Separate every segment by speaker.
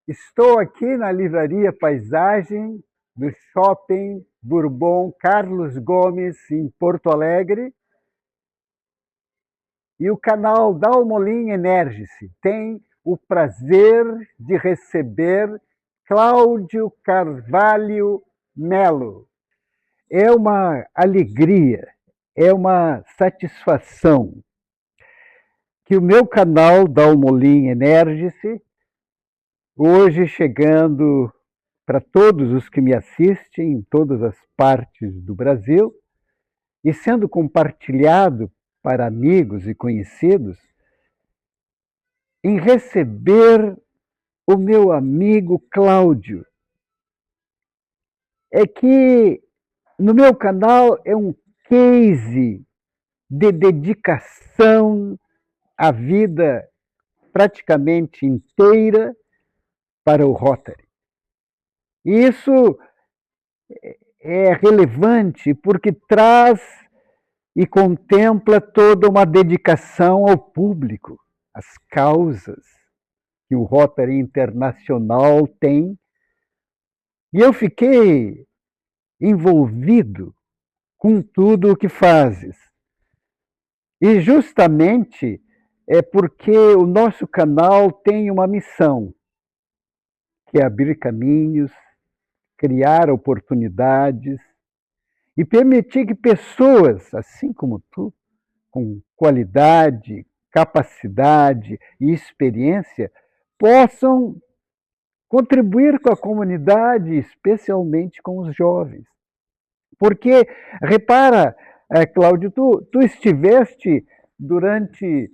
Speaker 1: Estou aqui na Livraria Paisagem do Shopping Bourbon Carlos Gomes, em Porto Alegre. E o canal Dalmolin Energice tem o prazer de receber Cláudio Carvalho Melo. É uma alegria, é uma satisfação que o meu canal Dalmolin Energice, hoje chegando para todos os que me assistem em todas as partes do Brasil e sendo compartilhado para amigos e conhecidos, em receber o meu amigo Cláudio. É que no meu canal é um case de dedicação à vida praticamente inteira para o Rotary. E isso é relevante porque traz e contempla toda uma dedicação ao público, às causas que o Rotary Internacional tem. E eu fiquei envolvido com tudo o que fazes. E justamente é porque o nosso canal tem uma missão, que é abrir caminhos, criar oportunidades e permitir que pessoas, assim como tu, com qualidade, capacidade e experiência, possam contribuir com a comunidade, especialmente com os jovens. Porque, repara, Cláudio, tu estiveste durante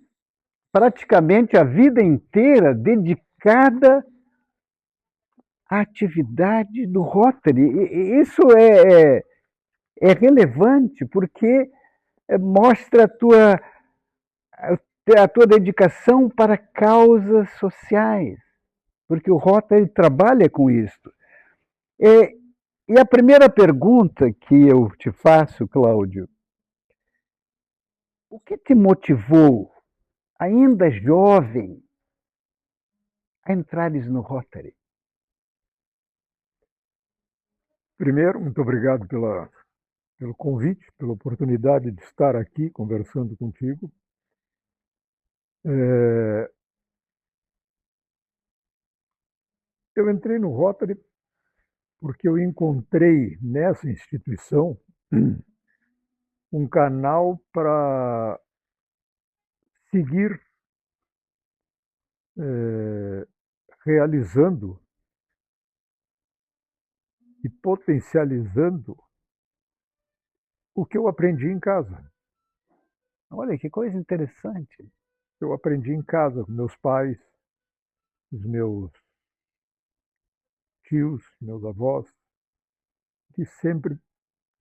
Speaker 1: praticamente a vida inteira dedicada à atividade do Rotary. E isso é relevante porque mostra a tua dedicação para causas sociais, porque o Rotary trabalha com isso. E, e a primeira pergunta que eu te faço, Cláudio, o que te motivou, ainda jovem, a entrares no Rotary?
Speaker 2: Primeiro, muito obrigado pelo convite, pela oportunidade de estar aqui conversando contigo. É, eu entrei no Rotary porque eu encontrei nessa instituição um canal para seguir é, realizando e potencializando o que eu aprendi em casa.
Speaker 1: Olha que coisa interessante.
Speaker 2: Eu aprendi em casa com meus pais, os meus tios, meus avós, que sempre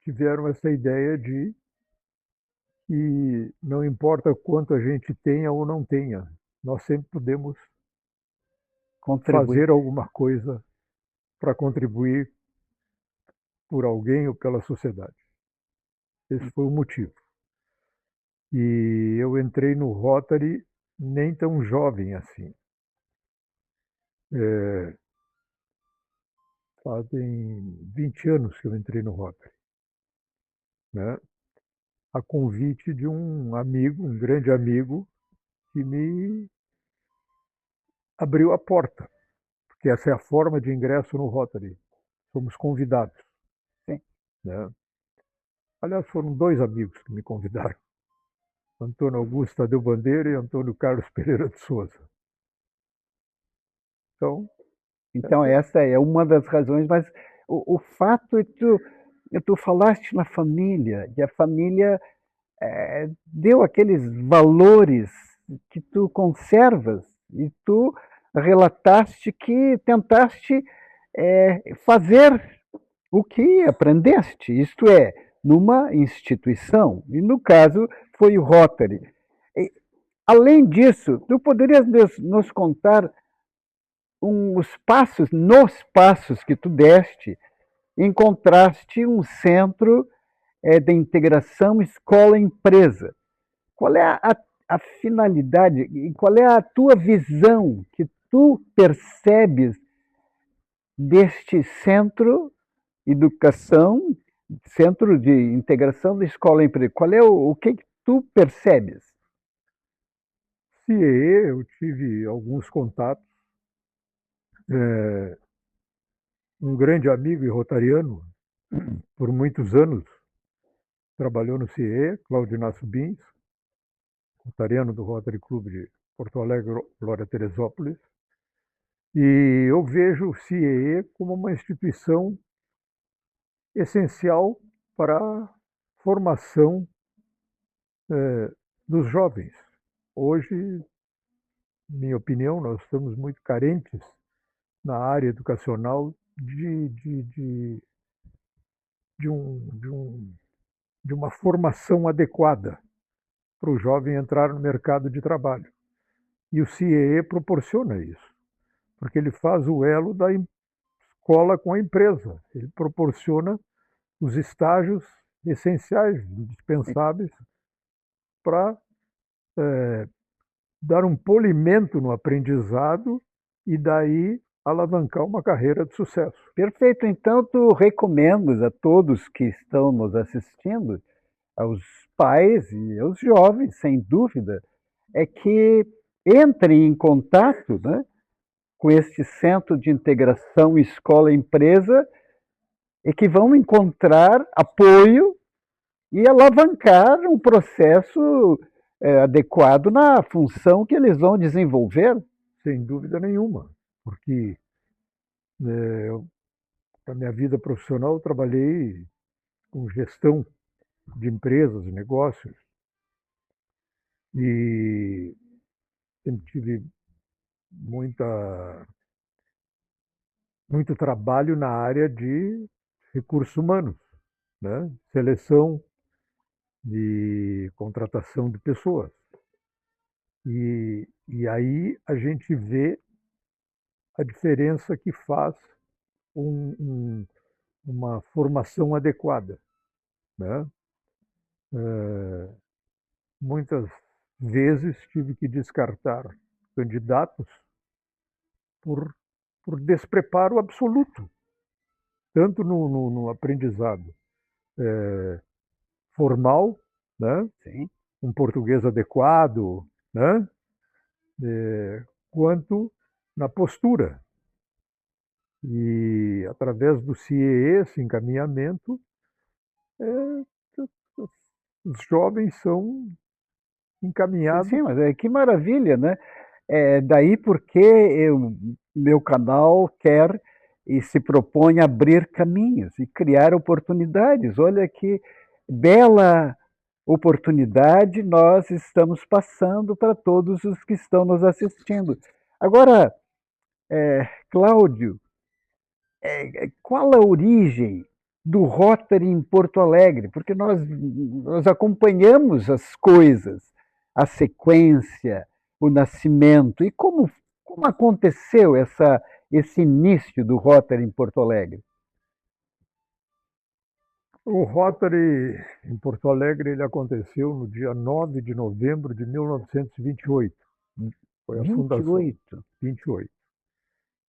Speaker 2: tiveram essa ideia de que não importa quanto a gente tenha ou não tenha, nós sempre podemos
Speaker 1: Contribuir.
Speaker 2: fazer alguma coisa para contribuir por alguém ou pela sociedade. Esse foi o motivo. E eu entrei no Rotary nem tão jovem assim. É, fazem 20 anos que eu entrei no Rotary, né? A convite de um amigo, um grande amigo, que me abriu a porta, porque essa é a forma de ingresso no Rotary. Somos convidados,
Speaker 1: Sim.
Speaker 2: né? Aliás, foram dois amigos que me convidaram, Antônio Augusto Tadeu Bandeira e Antônio Carlos Pereira de Souza. Então,
Speaker 1: Então,
Speaker 2: essa,
Speaker 1: essa é uma das razões, mas o fato é que tu falaste na família, e a família deu aqueles valores que tu conservas, e tu relataste que tentaste fazer o que aprendeste, isto é, numa instituição, e no caso foi o Rotary. E, além disso, tu poderias nos contar nos passos que tu deste, encontraste um centro de integração escola-empresa. Qual é a finalidade e qual é a tua visão que tu percebes deste educação, centro de integração da escola emprego. Qual é o que tu percebes?
Speaker 2: CIEE, eu tive alguns contatos. Um grande amigo e rotariano, por muitos anos, trabalhou no CIEE, Cláudio Inácio Bins, rotariano do Rotary Club de Porto Alegre, Glória Teresópolis. E eu vejo o CIEE como uma instituição essencial para a formação dos jovens. Hoje, minha opinião, nós estamos muito carentes na área educacional de, um, de, um, de uma formação adequada para o jovem entrar no mercado de trabalho. E o CIEE proporciona isso, porque ele faz o elo da escola com a empresa. Ele proporciona os estágios essenciais, indispensáveis, para dar um polimento no aprendizado e daí alavancar uma carreira de sucesso.
Speaker 1: Perfeito. Então, tu recomendas a todos que estão nos assistindo, aos pais e aos jovens, sem dúvida, é que entrem em contato, né, com este centro de integração escola-empresa e que vão encontrar apoio e alavancar um processo adequado na função que eles vão desenvolver.
Speaker 2: Sem dúvida nenhuma, porque na minha vida profissional eu trabalhei com gestão de empresas e negócios e sempre tive muito trabalho na área de recursos humanos, né? Seleção de contratação de pessoas. E aí a gente vê a diferença que faz uma formação adequada, né? Muitas vezes tive que descartar candidatos por, por despreparo absoluto, tanto no aprendizado formal, né?
Speaker 1: Sim.
Speaker 2: Um português adequado, né? Quanto na postura. E através do CIEE, esse encaminhamento, os jovens são encaminhados.
Speaker 1: Sim, mas que maravilha, né? Daí porque meu canal quer e se propõe a abrir caminhos e criar oportunidades. Olha que bela oportunidade nós estamos passando para todos os que estão nos assistindo. Agora, Cláudio, qual a origem do Rotary em Porto Alegre? Porque nós acompanhamos as coisas, a sequência, o nascimento. E como aconteceu esse início do Rotary em Porto Alegre?
Speaker 2: O Rotary em Porto Alegre ele aconteceu no dia 9 de novembro de 1928. Foi a fundação.
Speaker 1: 28.
Speaker 2: 28.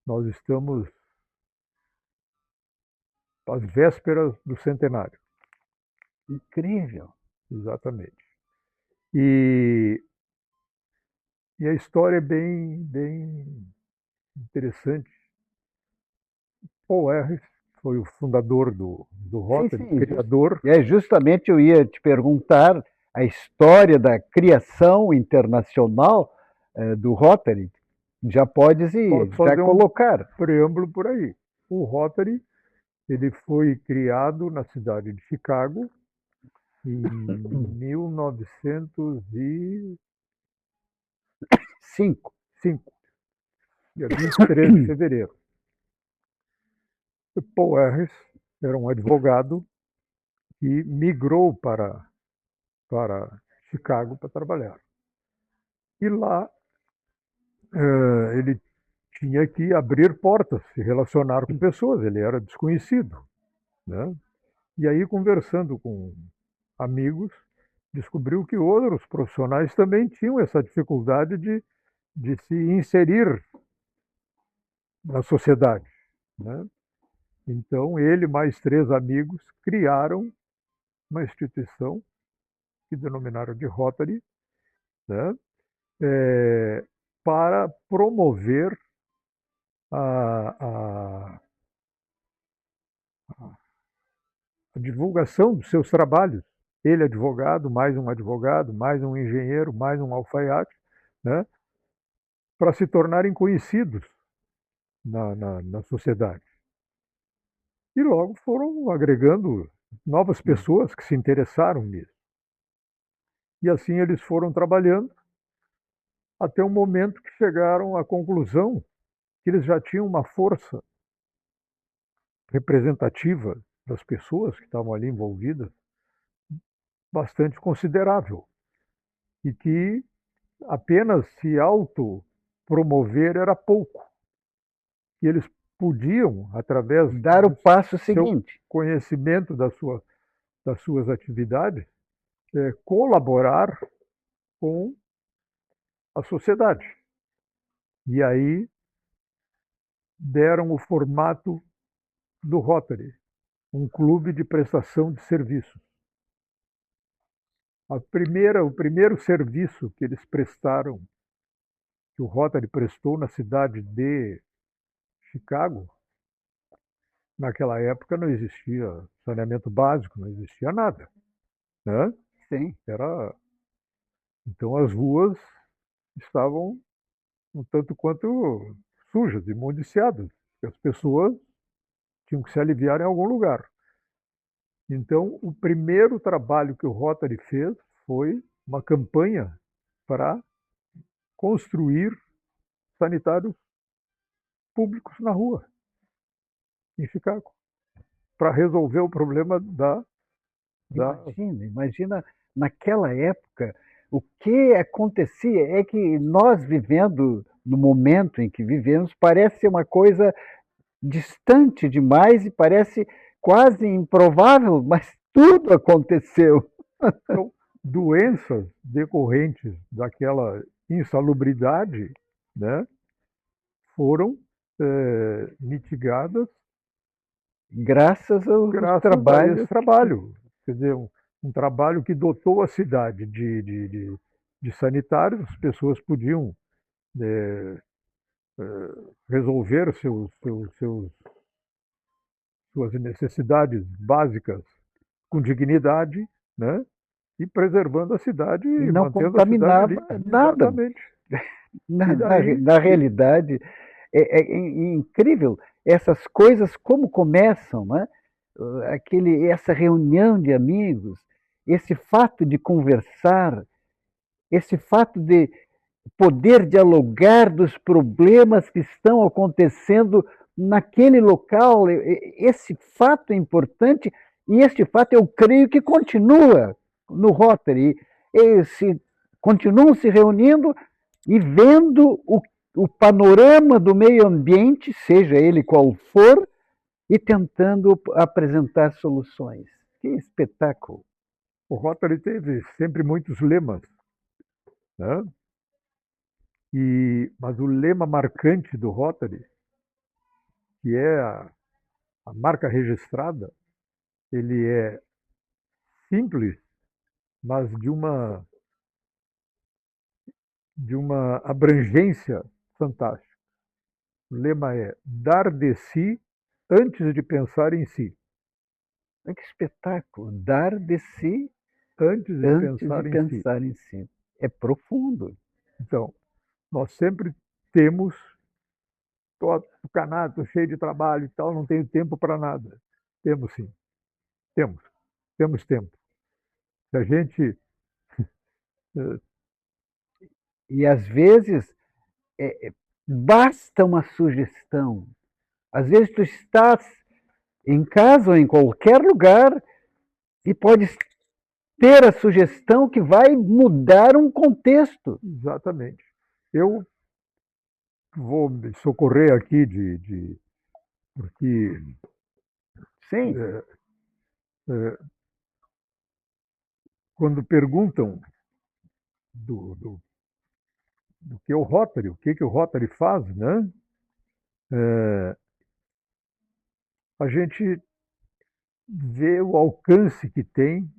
Speaker 2: Nós estamos às vésperas do centenário.
Speaker 1: Incrível.
Speaker 2: Exatamente. E a história é bem interessante. Paul Harris foi o fundador do Rotary,
Speaker 1: Sim,
Speaker 2: criador.
Speaker 1: justamente eu ia te perguntar a história da criação internacional do Rotary. Já podes já colocar.
Speaker 2: Preâmbulo por aí. O Rotary ele foi criado na cidade de Chicago em 1905, dia 23 de fevereiro. O Paul Harris era um advogado que migrou para Chicago para trabalhar. E lá ele tinha que abrir portas, se relacionar com pessoas, ele era desconhecido, né? E aí, conversando com amigos, descobriu que outros profissionais também tinham essa dificuldade de se inserir na sociedade, né? Então, ele mais 3 amigos criaram uma instituição que denominaram de Rotary, né? É, para promover a, a divulgação dos seus trabalhos. Ele advogado, mais um engenheiro, mais um alfaiate, né? Para se tornarem conhecidos na sociedade. E logo foram agregando novas pessoas que se interessaram nisso. E assim eles foram trabalhando até o momento que chegaram à conclusão que eles já tinham uma força representativa das pessoas que estavam ali envolvidas bastante considerável e que apenas se autopromover era pouco, que eles podiam, através
Speaker 1: Dar o
Speaker 2: do
Speaker 1: passo
Speaker 2: seu
Speaker 1: seguinte.
Speaker 2: conhecimento das suas atividades, colaborar com a sociedade. E aí deram o formato do Rotary, um clube de prestação de serviços. O primeiro serviço que eles prestaram, que o Rotary prestou na cidade de Chicago, naquela época não existia saneamento básico, não existia nada, né?
Speaker 1: Sim.
Speaker 2: Então as ruas estavam um tanto quanto sujas, imundiciadas. As pessoas tinham que se aliviar em algum lugar. Então, o primeiro trabalho que o Rotary fez foi uma campanha para construir sanitários públicos na rua, em Chicago, para resolver o problema da.
Speaker 1: Imagina naquela época o que acontecia. É que nós vivendo no momento em que vivemos parece uma coisa distante demais e parece quase improvável, mas tudo aconteceu.
Speaker 2: Então, doenças decorrentes daquela insalubridade, né, foram mitigadas
Speaker 1: Graças ao
Speaker 2: graças a esse
Speaker 1: trabalho.
Speaker 2: trabalho. Quer dizer, um trabalho que dotou a cidade de sanitários, as pessoas podiam é, resolver suas necessidades básicas com dignidade, né? E preservando a cidade
Speaker 1: E
Speaker 2: e
Speaker 1: não
Speaker 2: mantendo a cidade
Speaker 1: contaminava
Speaker 2: limpa.
Speaker 1: nada.
Speaker 2: Exatamente.
Speaker 1: Na,
Speaker 2: E
Speaker 1: na,
Speaker 2: daí,
Speaker 1: na realidade, é incrível essas coisas como começam, né? Essa reunião de amigos, esse fato de conversar, esse fato de poder dialogar dos problemas que estão acontecendo naquele local. Esse fato é importante e este fato eu creio que continua no Rotary. Continuam se reunindo e vendo o panorama do meio ambiente, seja ele qual for, e tentando apresentar soluções. Que espetáculo!
Speaker 2: o Rotary teve sempre muitos lemas, né? Mas o lema marcante do Rotary, que é a marca registrada, ele é simples, mas de uma abrangência fantástica. O lema é dar de si antes de pensar em si.
Speaker 1: Que espetáculo! Dar de si
Speaker 2: Antes de
Speaker 1: antes de
Speaker 2: pensar em si.
Speaker 1: pensar em si. É profundo.
Speaker 2: Então, nós sempre temos, estou tucanado, cheio de trabalho e tal, não tenho tempo para nada. Temos sim, temos, temos tempo. Se a gente
Speaker 1: E às vezes basta uma sugestão. Às vezes tu estás em casa ou em qualquer lugar e podes ter a sugestão que vai mudar um contexto.
Speaker 2: exatamente. Eu vou me socorrer aqui porque
Speaker 1: Sim,
Speaker 2: é, quando perguntam do que é o Rotary, o que o Rotary faz, né? É, a gente vê o alcance que tem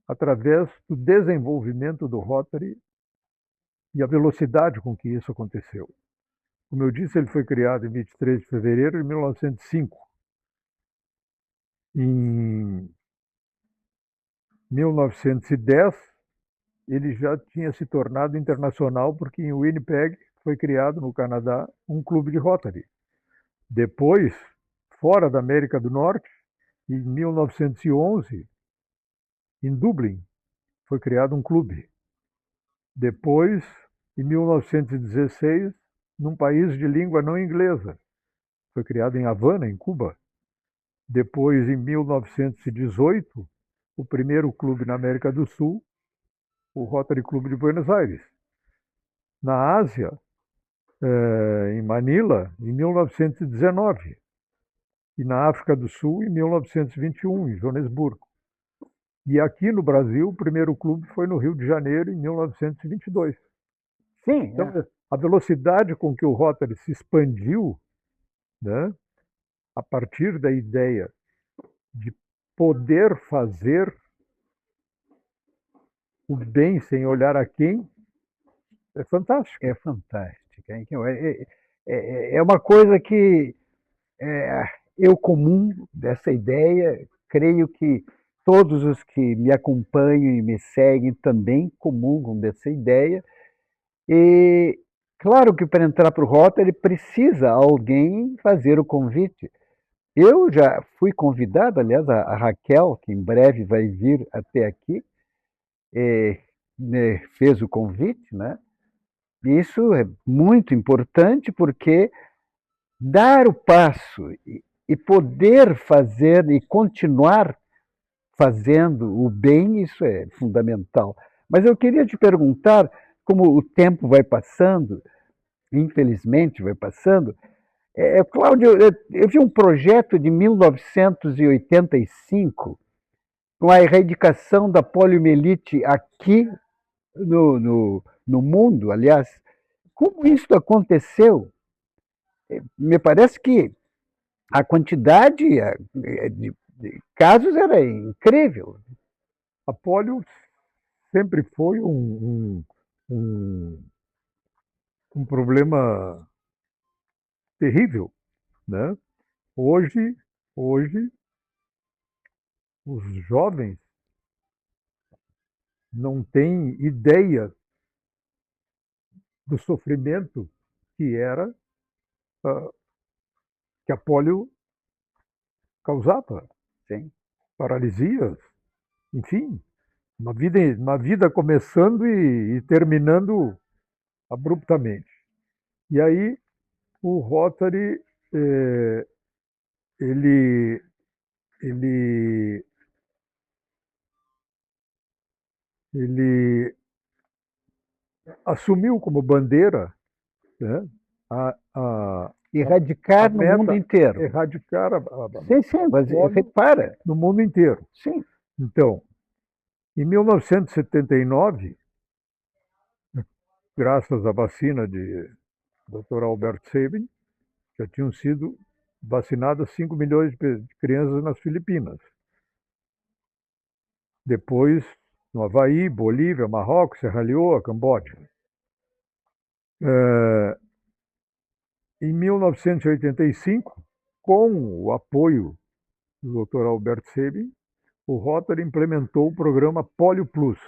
Speaker 2: através do desenvolvimento do Rotary e a velocidade com que isso aconteceu. Como eu disse, ele foi criado em 23 de fevereiro de 1905. Em 1910, ele já tinha se tornado internacional, porque em Winnipeg foi criado, no Canadá, um clube de Rotary. Depois, fora da América do Norte, em 1911, em Dublin, foi criado um clube. Depois, em 1916, num país de língua não inglesa, foi criado em Havana, em Cuba. Depois, em 1918, o primeiro clube na América do Sul, o Rotary Clube de Buenos Aires. Na Ásia, em Manila, em 1919. E na África do Sul, em 1921, em Joanesburgo. E aqui no Brasil, o primeiro clube foi no Rio de Janeiro, em 1922.
Speaker 1: Sim,
Speaker 2: Então, a velocidade com que o Rotary se expandiu, né, a partir da ideia de poder fazer o bem sem olhar a quem, é fantástico.
Speaker 1: é fantástica. É uma coisa que eu comungo dessa ideia, creio que todos os que me acompanham e me seguem também comungam dessa ideia. E claro que para entrar para o Rotary precisa alguém fazer o convite. Eu já fui convidado, aliás, a Raquel, que em breve vai vir até aqui, né, fez o convite, né? Isso é muito importante porque dar o passo e poder fazer e continuar fazendo o bem, isso é fundamental. Mas eu queria te perguntar, como o tempo vai passando, infelizmente vai passando, Cláudio, eu vi um projeto de 1985 com a erradicação da poliomielite aqui no mundo, aliás. Como isso aconteceu? Me parece que a quantidade de casos era incrível.
Speaker 2: A polio sempre foi um problema terrível, né? Hoje, os jovens não têm ideia do sofrimento que era que a polio causava.
Speaker 1: Sim.
Speaker 2: Paralisias, enfim, uma vida começando e terminando abruptamente. E aí o Rotary, ele, ele, ele assumiu como bandeira, né,
Speaker 1: Erradicar
Speaker 2: a
Speaker 1: no mundo
Speaker 2: meta
Speaker 1: inteiro.
Speaker 2: erradicar
Speaker 1: Sim, sim, mas repara.
Speaker 2: no mundo inteiro.
Speaker 1: Sim.
Speaker 2: Então, em 1979, graças à vacina de Dr. Albert Sabin, já tinham sido vacinadas 5 milhões de crianças nas Filipinas. Depois, no Havaí, Bolívia, Marrocos, Serra Leoa, Camboja. Em 1985, com o apoio do Dr. Albert Sabin, o Rotary implementou o programa Polio Plus,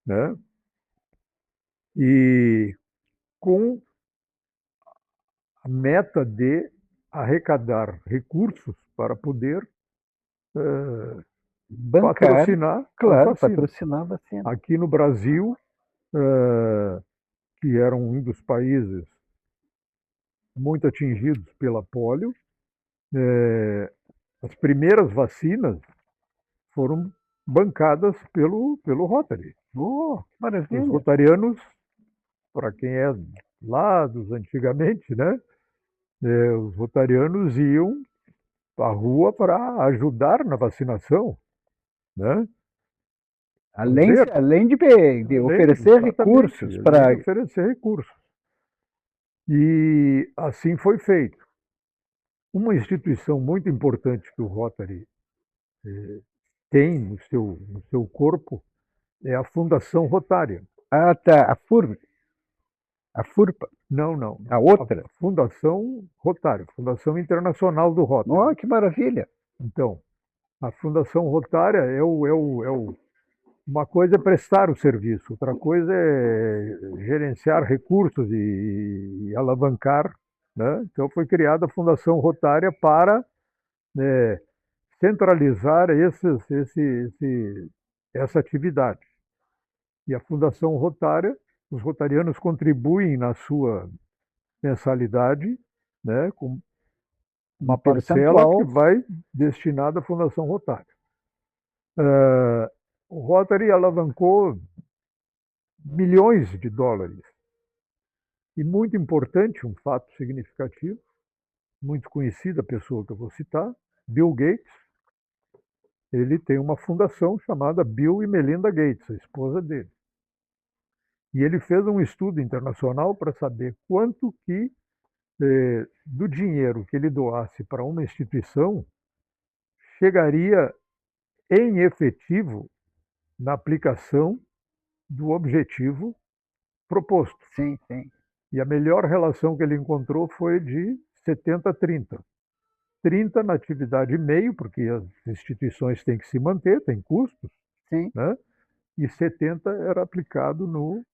Speaker 2: né? E com a meta de arrecadar recursos para poder
Speaker 1: Bancar,
Speaker 2: patrocinar
Speaker 1: claro,
Speaker 2: as vacinas.
Speaker 1: patrocinar a vacina.
Speaker 2: Aqui no Brasil, que era um dos países muito atingidos pela polio, as primeiras vacinas foram bancadas pelo Rotary.
Speaker 1: Maravilha.
Speaker 2: Os rotarianos, para quem é lá dos antigamente, né? Os rotarianos iam à rua para ajudar na vacinação, né?
Speaker 1: Além de oferecer recursos para.
Speaker 2: oferecer recursos. E assim foi feito. Uma instituição muito importante que o Rotary tem no seu corpo é a Fundação Rotária.
Speaker 1: Ah, tá. A FURPA,
Speaker 2: Não, não.
Speaker 1: a outra.
Speaker 2: A Fundação Rotária, Fundação Internacional do Rotary.
Speaker 1: Oh, que maravilha.
Speaker 2: Então, a Fundação Rotária uma coisa é prestar o serviço, outra coisa é gerenciar recursos e alavancar, né? Então foi criada a Fundação Rotária para centralizar essa atividade. E a Fundação Rotária, os rotarianos contribuem na sua mensalidade, né, com uma parcela que vai destinada à Fundação Rotária. O Rotary alavancou milhões de dólares. E muito importante, um fato significativo, muito conhecida a pessoa que eu vou citar, Bill Gates, ele tem uma fundação chamada Bill e Melinda Gates, a esposa dele. E ele fez um estudo internacional para saber quanto que do dinheiro que ele doasse para uma instituição chegaria em efetivo na aplicação do objetivo proposto.
Speaker 1: Sim, sim.
Speaker 2: E a melhor relação que ele encontrou foi de 70-30. 30 na atividade meio, porque as instituições têm que se manter, tem custos,
Speaker 1: sim.
Speaker 2: Né? E 70 era aplicado no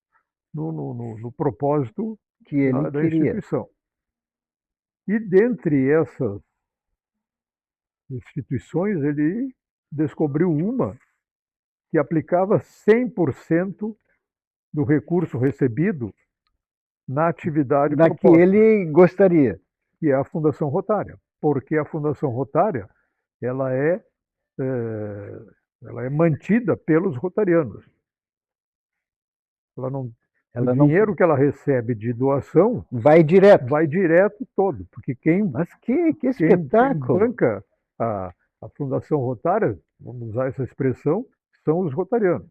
Speaker 2: propósito
Speaker 1: que ele
Speaker 2: da
Speaker 1: queria.
Speaker 2: instituição. E dentre essas instituições, ele descobriu uma que aplicava 100% do recurso recebido na atividade
Speaker 1: Na que
Speaker 2: proposta,
Speaker 1: ele gostaria.
Speaker 2: que é a Fundação Rotária. Porque a Fundação Rotária ela é, ela é mantida pelos rotarianos. Ela não, o dinheiro que ela recebe de doação
Speaker 1: vai
Speaker 2: direto todo, porque
Speaker 1: Mas que espetáculo!
Speaker 2: Quem banca a Fundação Rotária, vamos usar essa expressão, são os rotarianos.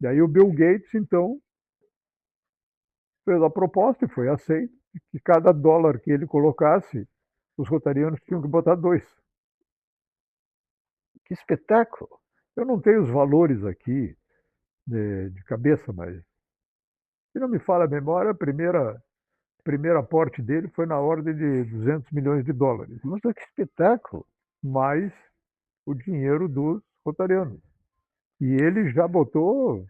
Speaker 2: E aí o Bill Gates, então, fez a proposta e foi aceito, que cada dólar que ele colocasse, os rotarianos tinham que botar 2.
Speaker 1: Que espetáculo!
Speaker 2: Eu não tenho os valores aqui de cabeça, mas se não me falha a memória, primeiro aporte dele foi na ordem de 200 milhões de dólares.
Speaker 1: Nossa, que espetáculo!
Speaker 2: Mais o dinheiro dos rotarianos. E ele já botou.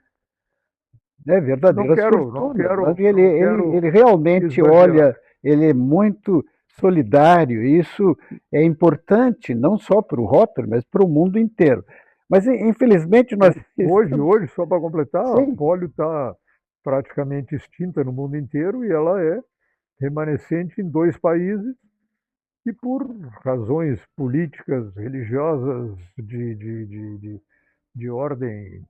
Speaker 1: É verdadeira fortuna. Ele realmente olha, ele é muito solidário. E isso é importante não só para o Rotary, mas para o mundo inteiro. Mas, infelizmente, nós...
Speaker 2: Hoje, só para completar, Sim. A polio está praticamente extinta no mundo inteiro e ela é remanescente em 2 países e por razões políticas, religiosas, de ordem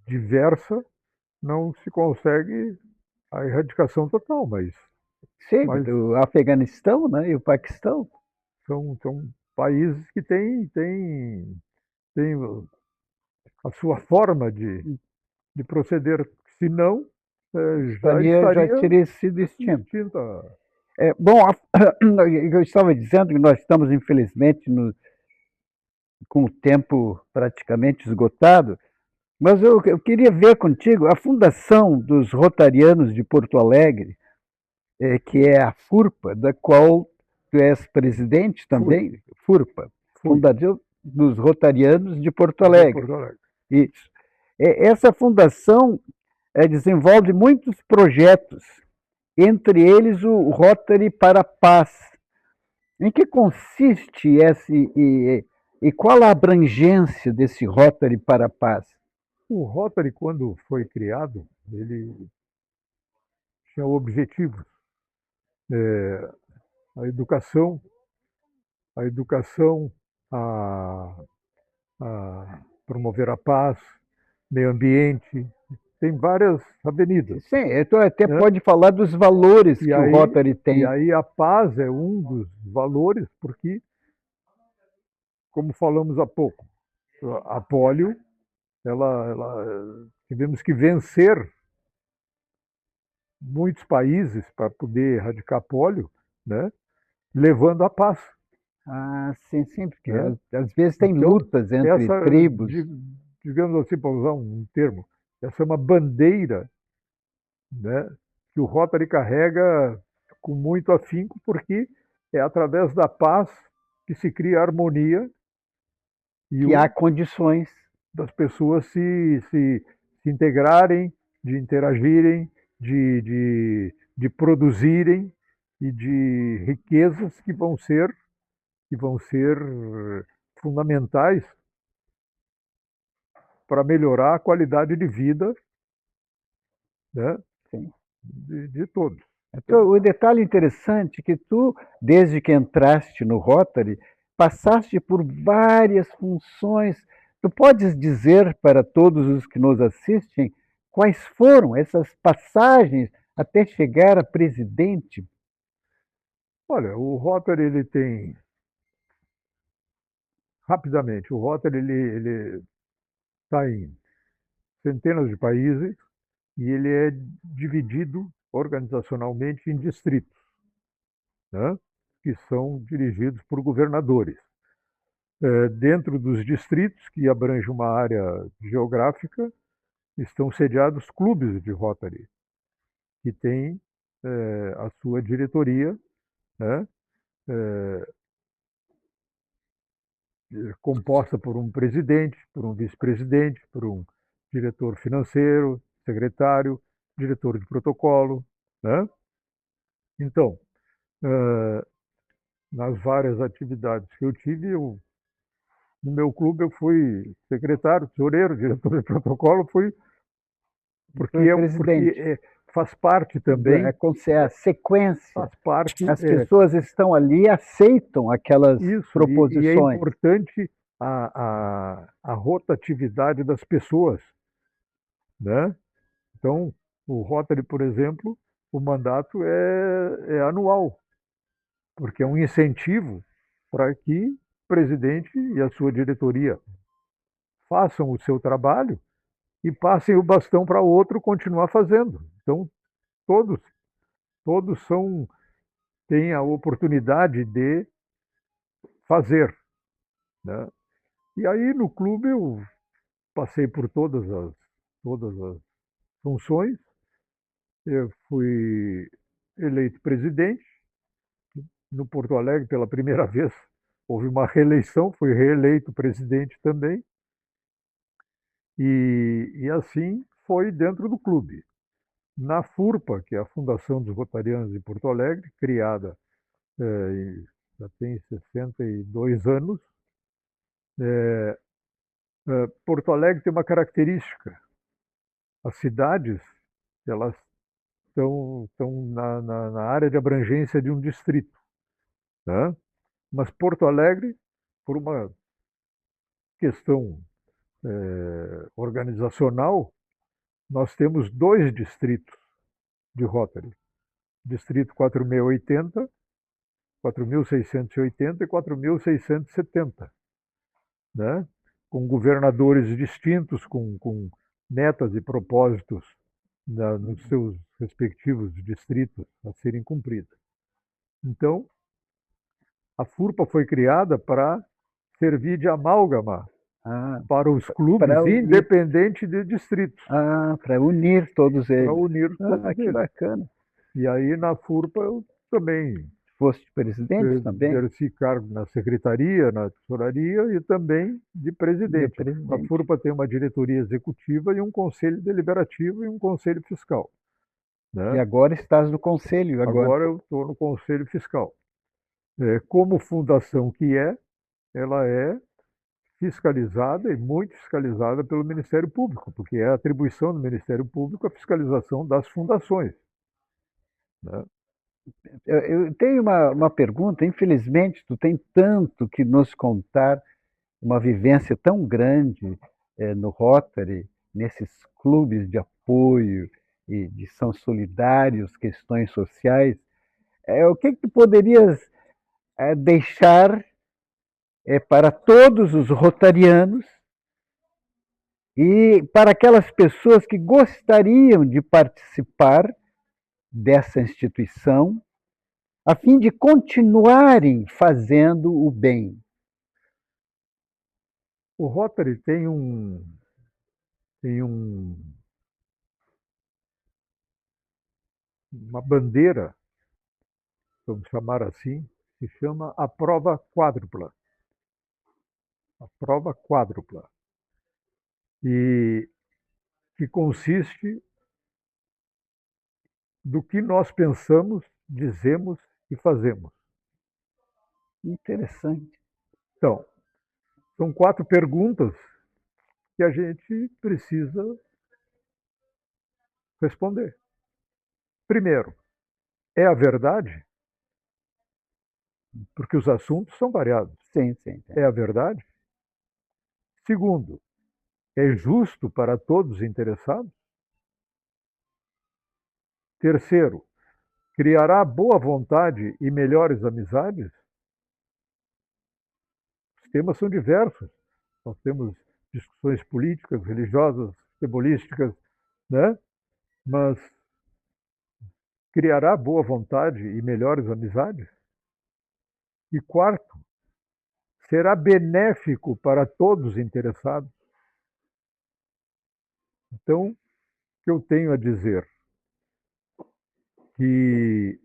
Speaker 2: diversa, não se consegue a erradicação total, mas...
Speaker 1: Sim, o Afeganistão, né, e o Paquistão.
Speaker 2: São países que têm a sua forma de proceder, senão
Speaker 1: já teria sido extinta. Bom, eu estava dizendo que nós estamos, infelizmente, com o tempo praticamente esgotado, mas eu queria ver contigo a Fundação dos Rotarianos de Porto Alegre, que é a FURPA, da qual tu és presidente também, FURPA, Fundação dos Rotarianos de Porto Alegre. Isso. Essa fundação desenvolve muitos projetos, entre eles o Rotary para a Paz. Em que consiste e qual a abrangência desse Rotary para a Paz?
Speaker 2: O Rotary, quando foi criado, ele tinha o objetivo a educação, a promover a paz, meio ambiente, tem várias avenidas.
Speaker 1: Sim, tu até pode falar dos valores que o Rotary tem.
Speaker 2: E aí a paz é um dos valores, porque, como falamos há pouco, a polio, tivemos que vencer muitos países para poder erradicar a polio, né? levando a paz.
Speaker 1: Ah, sim, sim, porque
Speaker 2: Né?
Speaker 1: às vezes tem
Speaker 2: Então,
Speaker 1: lutas entre
Speaker 2: essa,
Speaker 1: tribos.
Speaker 2: digamos assim, para usar um termo, essa é uma bandeira, né, que o Rotary carrega com muito afinco, porque é através da paz que se cria a harmonia e
Speaker 1: Que há condições.
Speaker 2: das pessoas se integrarem, de interagirem, de produzirem e de riquezas que vão ser fundamentais para melhorar a qualidade de vida, né,
Speaker 1: Sim.
Speaker 2: de todos.
Speaker 1: Então,
Speaker 2: Então,
Speaker 1: o detalhe interessante é que tu, desde que entraste no Rotary, passaste por várias funções. Tu podes dizer para todos os que nos assistem quais foram essas passagens até chegar a presidente?
Speaker 2: olha, o Rotary ele tem, rapidamente, o Rotary ele está em centenas de países e ele é dividido organizacionalmente em distritos, né, que são dirigidos por governadores. Dentro dos distritos, que abrange uma área geográfica, estão sediados clubes de Rotary, que têm a sua diretoria, né, composta por um presidente, por um vice-presidente, por um diretor financeiro, secretário, diretor de protocolo. Né? Então, eh, nas várias atividades que eu tive, no meu clube eu fui secretário, tesoureiro, diretor de protocolo, fui porque
Speaker 1: Foi presidente.
Speaker 2: faz parte também,
Speaker 1: A sequência.
Speaker 2: faz parte
Speaker 1: As pessoas estão ali e aceitam aquelas
Speaker 2: isso, e é
Speaker 1: proposições.
Speaker 2: importante a rotatividade das pessoas, né? Então, o Rotary, por exemplo, o mandato é anual, porque é um incentivo para que o presidente e a sua diretoria façam o seu trabalho e passem o bastão para outro continuar fazendo. Então, todos, todos têm a oportunidade de fazer. Né? E aí, no clube, eu passei por todas as funções. Eu fui eleito presidente no Porto Alegre pela primeira vez. Houve uma reeleição, fui reeleito presidente também. E assim foi dentro do clube. Na FURPA, que é a Fundação dos Rotarianos de Porto Alegre, criada já tem 62 anos, Porto Alegre tem uma característica. As cidades, elas estão na área de abrangência de um distrito. Né? Mas Porto Alegre, por uma questão organizacional, nós temos dois distritos de Rotary. Distrito 4680, 4680 e 4670, né? Com governadores distintos, com metas e propósitos nos seus respectivos distritos a serem cumpridas. Então, a FURPA foi criada para servir de amálgama
Speaker 1: Ah,
Speaker 2: para os
Speaker 1: para
Speaker 2: clubes,
Speaker 1: unir,
Speaker 2: independente de distritos,
Speaker 1: para unir todos
Speaker 2: para
Speaker 1: eles.
Speaker 2: unir
Speaker 1: Ah,
Speaker 2: todos
Speaker 1: que
Speaker 2: eles.
Speaker 1: bacana.
Speaker 2: E aí, na FURPA, eu também
Speaker 1: Foste presidente também?
Speaker 2: exerci cargo na secretaria, na tesouraria e também de
Speaker 1: De
Speaker 2: presidente. A
Speaker 1: presidente.
Speaker 2: FURPA tem uma diretoria executiva e um conselho deliberativo e um conselho fiscal.
Speaker 1: E
Speaker 2: Né?
Speaker 1: agora estás no conselho agora.
Speaker 2: Agora eu estou no conselho fiscal. Como fundação que ela é fiscalizada e muito fiscalizada pelo Ministério Público, porque é a atribuição do Ministério Público a fiscalização das fundações. Né?
Speaker 1: Eu tenho uma pergunta, infelizmente, tu tem tanto que nos contar, uma vivência tão grande no Rotary, nesses clubes de apoio e de são solidários, questões sociais. O que tu poderias deixar para todos os rotarianos e para aquelas pessoas que gostariam de participar dessa instituição a fim de continuarem fazendo o bem.
Speaker 2: O Rotary tem uma bandeira, vamos chamar assim, que se chama a prova quádrupla. A prova quádrupla. E que consiste do que nós pensamos, dizemos e fazemos.
Speaker 1: Interessante.
Speaker 2: Então, são 4 perguntas que a gente precisa responder. Primeiro, é a verdade? Porque os assuntos são variados.
Speaker 1: Sim, sim.
Speaker 2: É a verdade? Segundo, é justo para todos os interessados? Terceiro, criará boa vontade e melhores amizades? Os temas são diversos. Nós temos discussões políticas, religiosas, futebolísticas, né? Mas criará boa vontade e melhores amizades? E quarto, será benéfico para todos os interessados? Então, o que eu tenho a dizer? Que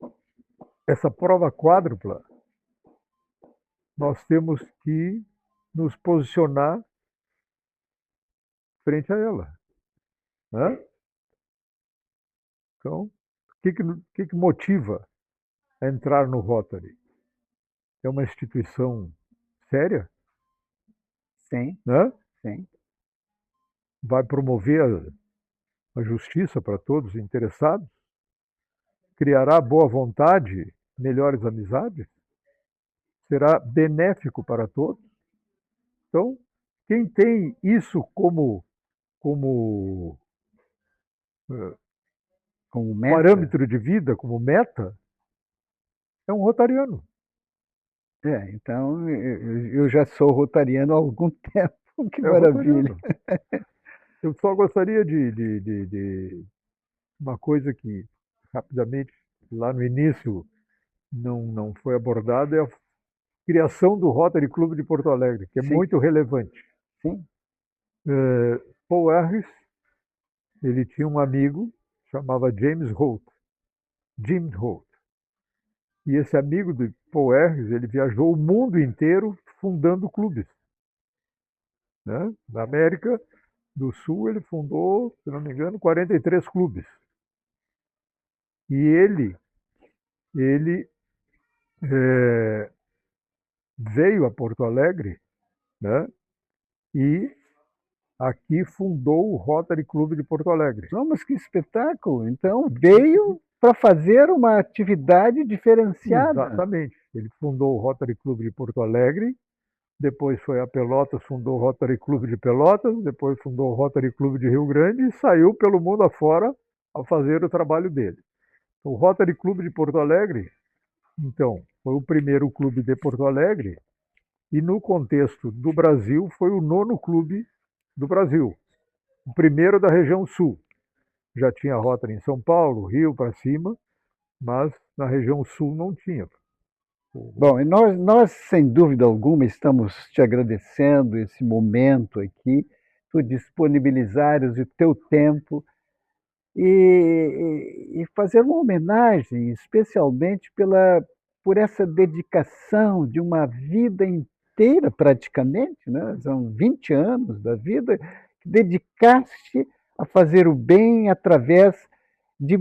Speaker 2: essa prova quádrupla, nós temos que nos posicionar frente a ela, né? Então, o que motiva a entrar no Rotary? É uma instituição séria,
Speaker 1: Sim,
Speaker 2: né?
Speaker 1: sim.
Speaker 2: Vai promover a justiça para todos os interessados, criará boa vontade, melhores amizades, será benéfico para todos. Então, quem tem isso como
Speaker 1: Como meta.
Speaker 2: parâmetro de vida, como meta, é um rotariano.
Speaker 1: Então eu já sou rotariano há algum tempo. Que
Speaker 2: É um
Speaker 1: maravilha.
Speaker 2: rotariano. Eu só gostaria de uma coisa que, rapidamente, lá no início, não foi abordada, é a criação do Rotary Clube de Porto Alegre, que é
Speaker 1: Sim.
Speaker 2: muito relevante.
Speaker 1: Sim.
Speaker 2: Paul Harris, ele tinha um amigo, chamava James Holt, Jim Holt. E esse amigo do Paul Harris, ele viajou o mundo inteiro fundando clubes, né? Na América do Sul, ele fundou, se não me engano, 43 clubes. E ele veio a Porto Alegre, né? E aqui fundou o Rotary Clube de Porto Alegre.
Speaker 1: Vamos, que espetáculo! Então veio para fazer uma atividade diferenciada.
Speaker 2: Exatamente. Ele fundou o Rotary Clube de Porto Alegre, depois foi a Pelotas, fundou o Rotary Clube de Pelotas, depois fundou o Rotary Clube de Rio Grande e saiu pelo mundo afora a fazer o trabalho dele. O Rotary Clube de Porto Alegre, então, foi o primeiro clube de Porto Alegre e no contexto do Brasil foi o 9º clube do Brasil, o primeiro da região sul. Já tinha Rotary em São Paulo, Rio para cima, mas na região sul não tinha.
Speaker 1: Bom, e nós, sem dúvida alguma, estamos te agradecendo esse momento aqui, tu disponibilizares o teu tempo e fazer uma homenagem, especialmente por essa dedicação de uma vida inteira, praticamente, né? São 20 anos da vida, que dedicaste a fazer o bem através de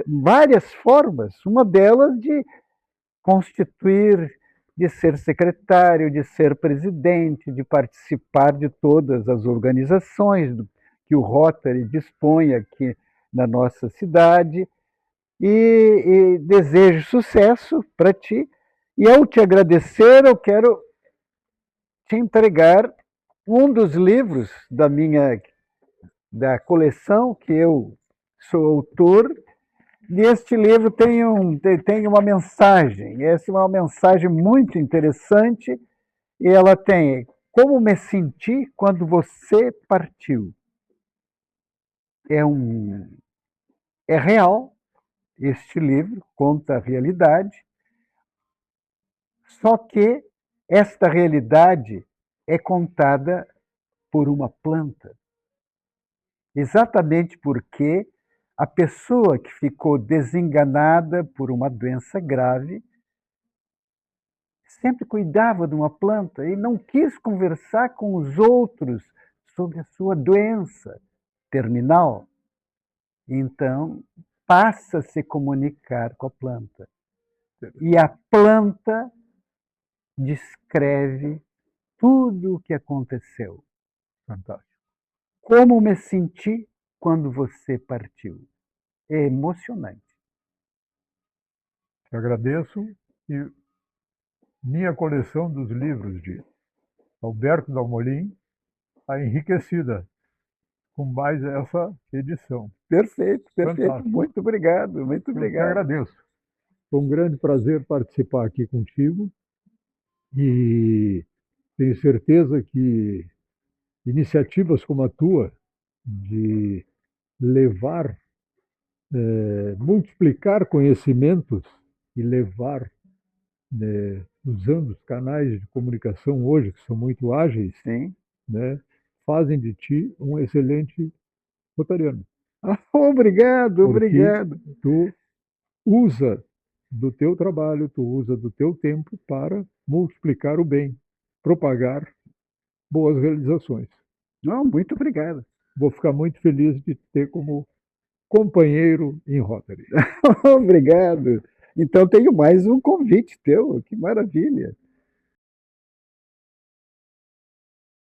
Speaker 1: várias formas, uma delas de constituir, de ser secretário, de ser presidente, de participar de todas as organizações que o Rotary dispõe aqui na nossa cidade. E desejo sucesso para ti. E ao te agradecer, eu quero te entregar um dos livros da coleção que eu sou autor. Neste livro tem uma mensagem, essa é uma mensagem muito interessante, e ela tem: como me senti quando você partiu. É real, este livro conta a realidade, Só que esta realidade é contada por uma planta. Exatamente porque a pessoa que ficou desenganada por uma doença grave sempre cuidava de uma planta e não quis conversar com os outros sobre a sua doença terminal. Então, passa a se comunicar com a planta. E a planta descreve tudo o que aconteceu.
Speaker 2: Fantástico.
Speaker 1: Como me senti quando você partiu. É emocionante.
Speaker 2: Te agradeço e minha coleção dos livros de Alberto Dalmolin está enriquecida com mais essa edição.
Speaker 1: Perfeito, perfeito.
Speaker 2: Fantástico.
Speaker 1: Muito obrigado, muito
Speaker 2: Eu te
Speaker 1: obrigado.
Speaker 2: agradeço. Foi um grande prazer participar aqui contigo e tenho certeza que iniciativas como a tua de levar, multiplicar conhecimentos e levar, usando os canais de comunicação hoje, que são muito ágeis,
Speaker 1: Sim.
Speaker 2: né, fazem de ti um excelente rotariano.
Speaker 1: Obrigado,
Speaker 2: Porque
Speaker 1: obrigado.
Speaker 2: tu usa do teu trabalho, tu usa do teu tempo para multiplicar o bem, propagar boas realizações.
Speaker 1: Não, muito obrigado.
Speaker 2: Vou ficar muito feliz de ter como companheiro em Rotary.
Speaker 1: Obrigado. Então tenho mais um convite teu, que maravilha.